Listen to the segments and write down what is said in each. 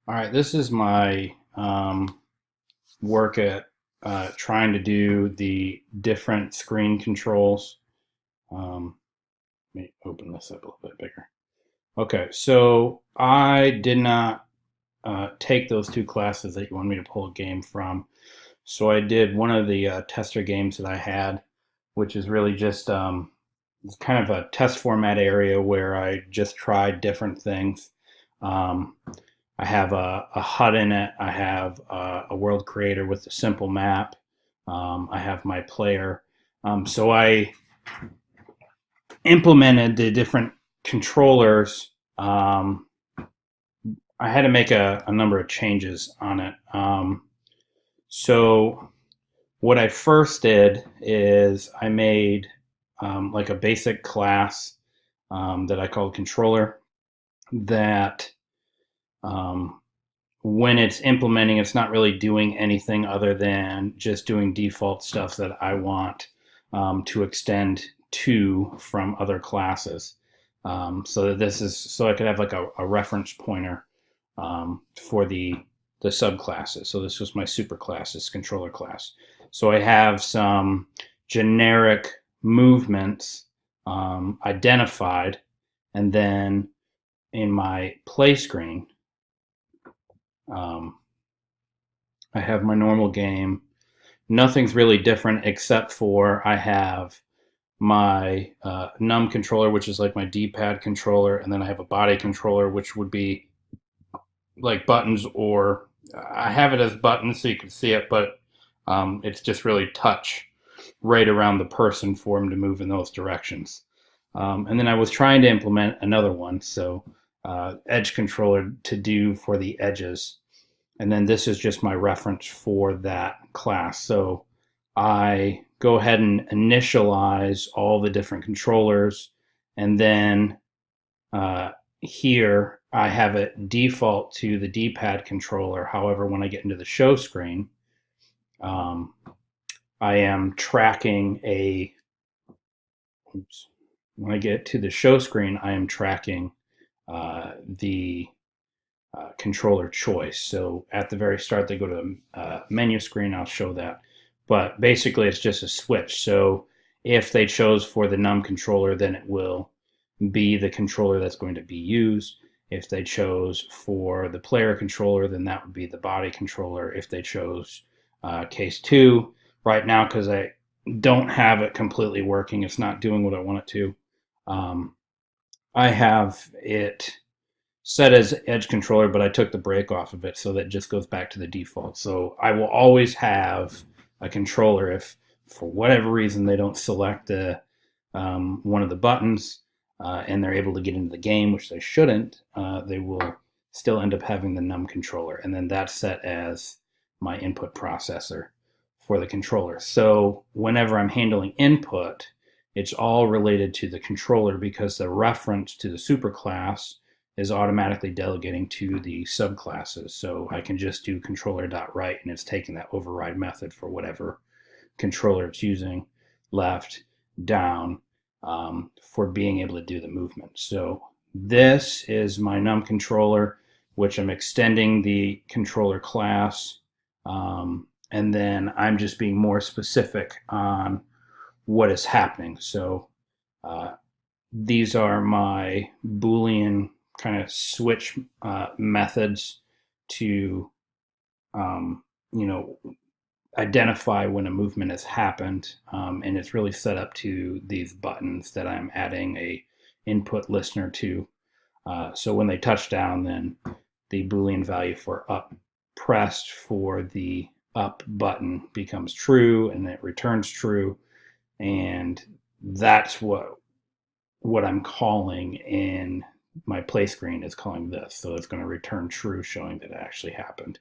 All right, this is my work at trying to do the different screen controls. Let me open this up a little bit bigger. Okay, so I did not take those two classes that you wanted me to pull a game from. So I did one of the tester games that I had, which is really just it's kind of a test format area where I just tried different things. Um, I have a HUD in it. I have a world creator with a simple map. I have my player. So I implemented the different controllers. I had to make a number of changes on it. So what I first did is I made like a basic class that I called controller that um, when it's implementing, it's not really doing anything other than just doing default stuff that I want to extend to from other classes. So that this is so I could have like a reference pointer for the subclasses. So this was my super class, this controller class. So I have some generic movements identified, and then in my play screen, um, I have my normal game. Nothing's really different except for I have my num controller, which is like my D-pad controller, and then I have a body controller, which would be like buttons, or I have it as buttons so you can see it, but it's just really touch right around the person for him to move in those directions. And then I was trying to implement another one, so edge controller to do for the edges. And then this is just my reference for that class. So I go ahead and initialize all the different controllers, and then uh, here I have it default to the D-pad controller. However, when I get into the show screen, um, I am tracking a. Oops, when I get to the show screen, I am tracking the controller choice. So at the very start, they go to the menu screen. I'll show that. But basically, it's just a switch. So if they chose for the num controller, then it will be the controller that's going to be used. If they chose for the player controller, then that would be the body controller. If they chose case two, right now, because I don't have it completely working, it's not doing what I want it to. Um, I have it set as edge controller, but I took the break off of it so that it just goes back to the default. So I will always have a controller if for whatever reason they don't select one of the buttons and they're able to get into the game, which they shouldn't, they will still end up having the num controller. And then that's set as my input processor for the controller. So whenever I'm handling input, it's all related to the controller because the reference to the superclass is automatically delegating to the subclasses. So I can just do controller.write and it's taking that override method for whatever controller it's using, left, down, for being able to do the movement. So this is my num controller, which I'm extending the controller class. And then I'm just being more specific on what is happening. So these are my Boolean kind of switch methods to, um, you know, identify when a movement has happened, and it's really set up to these buttons that I'm adding a input listener to. So when they touch down, then the Boolean value for up pressed for the up button becomes true, and it returns true, and that's what I'm calling in my play screen is calling this. So it's going to return true, showing that it actually happened.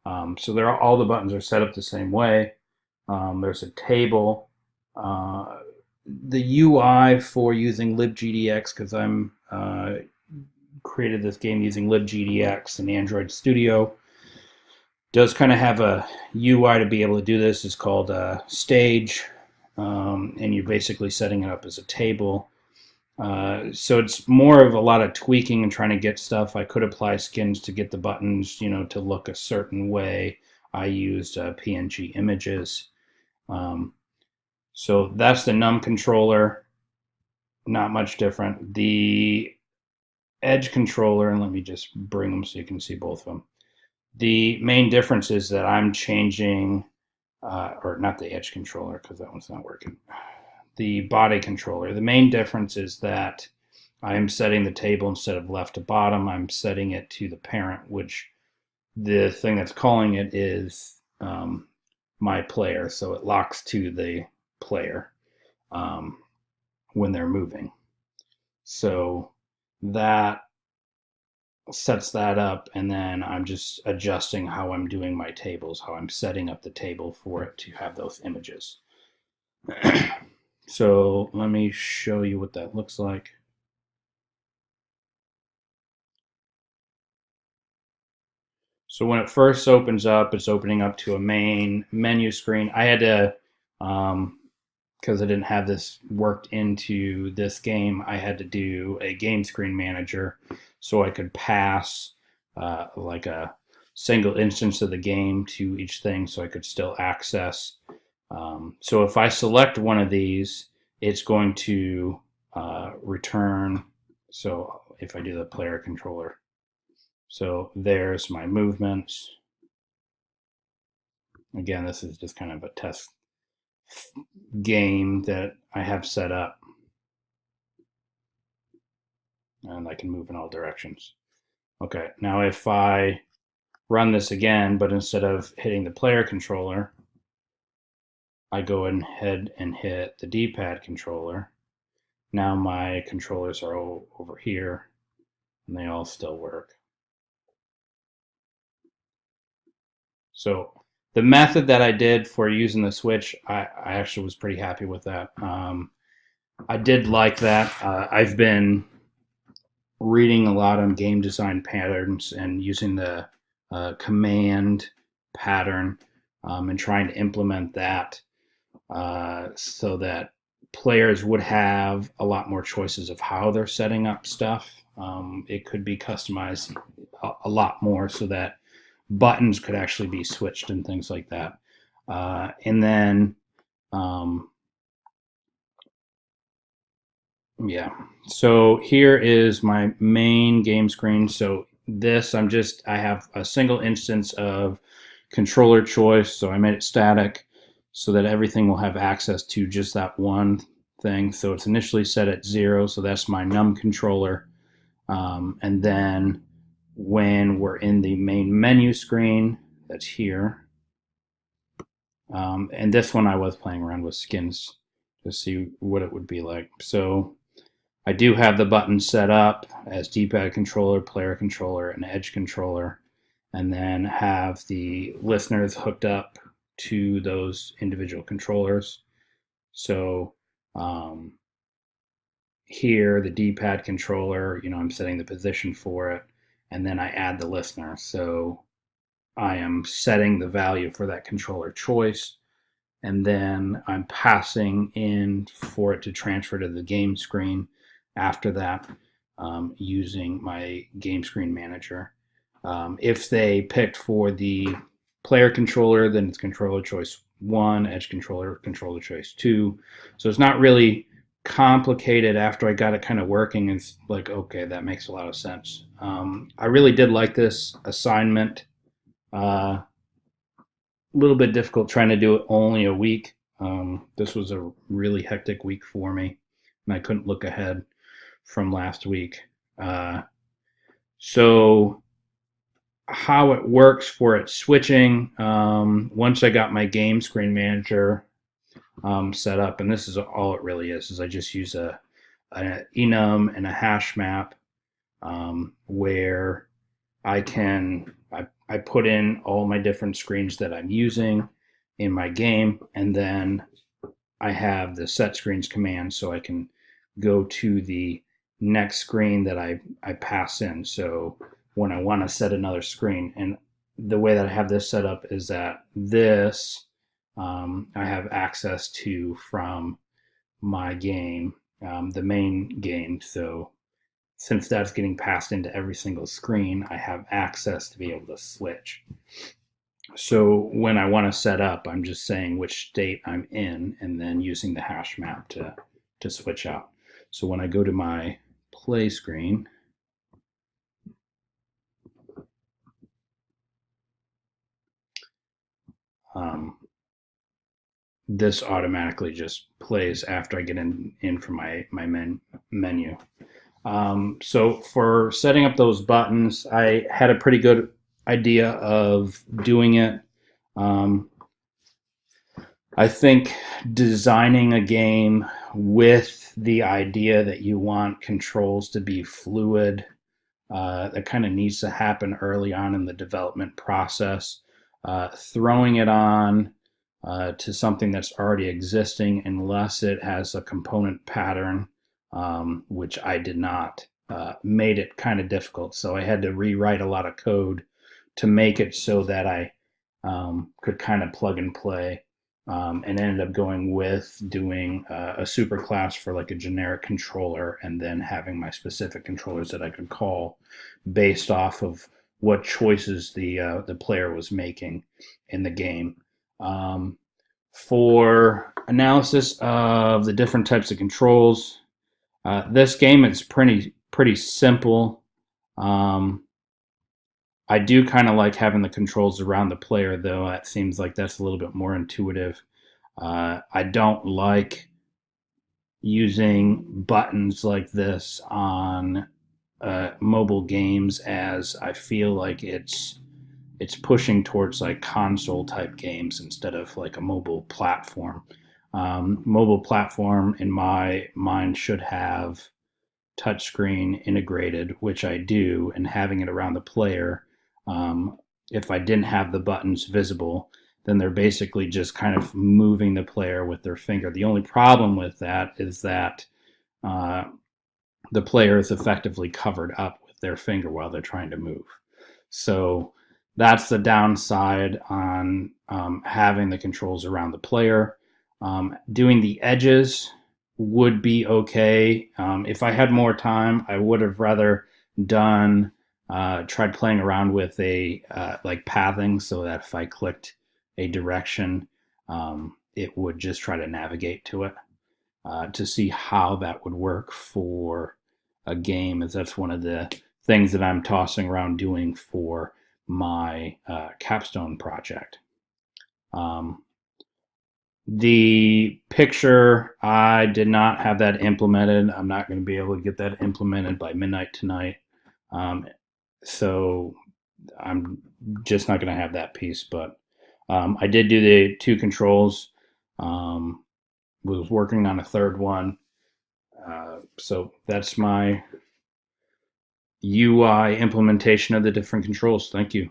So all the buttons are set up the same way. There's a table. The UI for using libgdx, because I'm created this game using libgdx and Android Studio, does kind of have a UI to be able to do this. It's called stage, and you're basically setting it up as a table. So it's more of a lot of tweaking and trying to get stuff. I could apply skins to get the buttons, to look a certain way. I used PNG images. Um, so that's the num controller. Not much different. The edge controller, and let me just bring them so you can see both of them. The main difference is that I'm changing, or not the edge controller because that one's not working. The body controller. The main difference is that I am setting the table instead of left to bottom. I'm setting it to the parent, which the thing that's calling it is my player. So it locks to the player when they're moving. So that sets that up, and then I'm just adjusting how I'm doing my tables, how I'm setting up the table for it to have those images. So let me show you what that looks like. So when it first opens up, it's opening up to a main menu screen. I had to, because I didn't have this worked into this game, I had to do a game screen manager so I could pass like a single instance of the game to each thing so I could still access. So if I select one of these, it's going to return. So if I do the player controller, so there's my movements. Again, this is just kind of a test game that I have set up. And I can move in all directions. Okay, now if I run this again, but instead of hitting the player controller, I go ahead and hit the D-pad controller. Now my controllers are over here, and they all still work. So the method that I did for using the Switch, I actually was pretty happy with that. I did like that. I've been reading a lot on game design patterns and using the command pattern and trying to implement that so that players would have a lot more choices of how they're setting up stuff. It could be customized a lot more so that buttons could actually be switched and things like that. And then, yeah. So here is my main game screen. So this, I have a single instance of controller choice. So I made it static so that everything will have access to just that one thing. So it's initially set at 0. So that's my num controller. And then when we're in the main menu screen, that's here. And this one I was playing around with skins to see what it would be like. So I do have the buttons set up as D-pad controller, player controller, and edge controller, and then have the listeners hooked up to those individual controllers. So here, the D-pad controller, I'm setting the position for it, and then I add the listener. So I am setting the value for that controller choice, and then I'm passing in for it to transfer to the game screen after that using my game screen manager. If they picked for the player controller, then it's controller choice 1, edge controller choice 2. So it's not really complicated after I got it kind of working. It's like, okay, that makes a lot of sense. I really did like this assignment. A little bit difficult trying to do it only a week. This was a really hectic week for me, and I couldn't look ahead from last week. So how it works for it switching, once I got my game screen manager set up, and this is all it really is I just use an enum and a hash map where I put in all my different screens that I'm using in my game, and then I have the set screens command so I can go to the next screen that I pass in. So when I want to set another screen, and the way that I have this set up is that this I have access to from my game. the main game. So since that's getting passed into every single screen, I have access to be able to switch. So when I want to set up, I'm just saying which state I'm in and then using the hash map to switch out. So when I go to my play screen, this automatically just plays after I get in from my menu. So for setting up those buttons, I had a pretty good idea of doing it. I think designing a game with the idea that you want controls to be fluid, that kind of needs to happen early on in the development process. Throwing it on to something that's already existing, unless it has a component pattern, which I did not, made it kind of difficult. So I had to rewrite a lot of code to make it so that I could kind of plug and play. And ended up going with doing a super class for like a generic controller, and then having my specific controllers that I could call based off of what choices the player was making in the game. For analysis of the different types of controls, this game is pretty simple. I do kind of like having the controls around the player, though. That seems like that's a little bit more intuitive. I don't like using buttons like this on mobile games, as I feel like it's pushing towards like console type games instead of like a mobile platform. Mobile platform, in my mind, should have touchscreen integrated, which I do, and having it around the player. If I didn't have the buttons visible, then they're basically just kind of moving the player with their finger. The only problem with that is that uh, the player is effectively covered up with their finger while they're trying to move. So that's the downside on having the controls around the player. Doing the edges would be okay. If I had more time, I would have rather done tried playing around with a like pathing, so that if I clicked a direction, it would just try to navigate to it, to see how that would work for a game, as that's one of the things that I'm tossing around doing for my capstone project. The picture, I did not have that implemented. I'm not going to be able to get that implemented by midnight tonight. So I'm just not going to have that piece. But I did do the two controls. Was working on a third one. So that's my UI implementation of the different controls. Thank you.